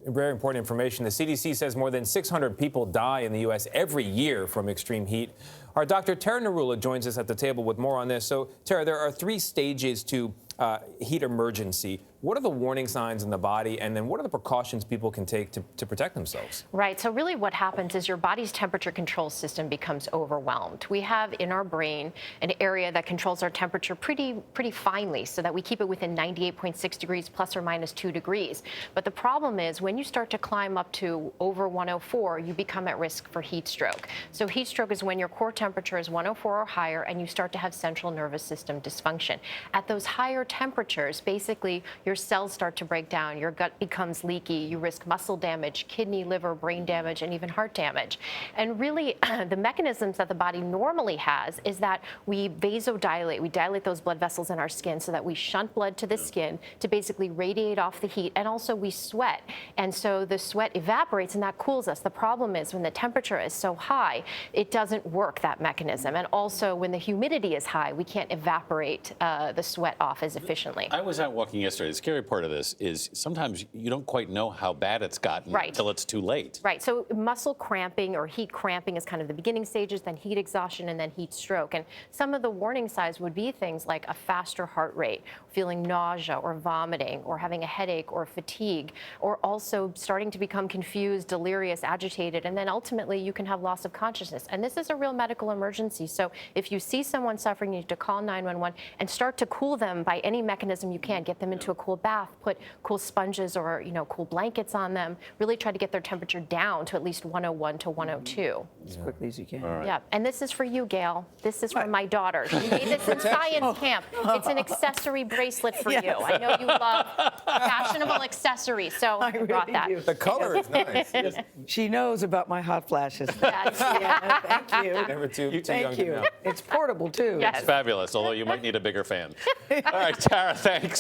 Very important information. The CDC says more than 600 people die in the U.S. every year from extreme heat. Our Dr. Tara Narula joins us at the table with more on this. So, Tara, there are 3 stages to heat emergency. What are the warning signs in the body, and then what are the precautions people can take to protect themselves? Right. So really what happens is your body's temperature control system becomes overwhelmed. We have in our brain an area that controls our temperature pretty finely so that we keep it within 98.6 degrees plus or minus 2 degrees. But the problem is when you start to climb up to over 104, you become at risk for heat stroke. So heat stroke is when your core temperature is 104 or higher and you start to have central nervous system dysfunction. At those higher temperatures, basically your cells start to break down, your gut becomes leaky, you risk muscle damage, kidney, liver, brain damage, and even heart damage. And really, the mechanisms that the body normally has is that we vasodilate. We dilate those blood vessels in our skin so that we shunt blood to the skin to basically radiate off the heat, and also we sweat. And so the sweat evaporates, and that cools us. The problem is when the temperature is so high, it doesn't work, that mechanism. And also when the humidity is high, we can't evaporate the sweat off as efficiently. I was out walking yesterday. The scary part of this is sometimes you don't quite know how bad it's gotten until it's too late. Right. So muscle cramping or heat cramping is kind of the beginning stages, then heat exhaustion, and then heat stroke. And some of the warning signs would be things like a faster heart rate, feeling nausea or vomiting, or having a headache or fatigue, or also starting to become confused, delirious, agitated, and then ultimately you can have loss of consciousness. And this is a real medical emergency. So if you see someone suffering, you need to call 911 and start to cool them by any mechanism you can. Get them into a cool bath, put cool sponges or cool blankets on them. Really try to get their temperature down to at least 101 to 102. As quickly as you can. All right. Yeah, and this is for you, Gayle. This is for my daughter. She made this in science camp. It's an accessory bracelet for you. I know you love fashionable accessories, so I brought that. do. The color is nice. She knows about my hot flashes. Yes. Yeah, thank you. Never too young Thank to you. know. It's portable, too. Yes. It's fabulous, although you might need a bigger fan. All right, Tara, thanks.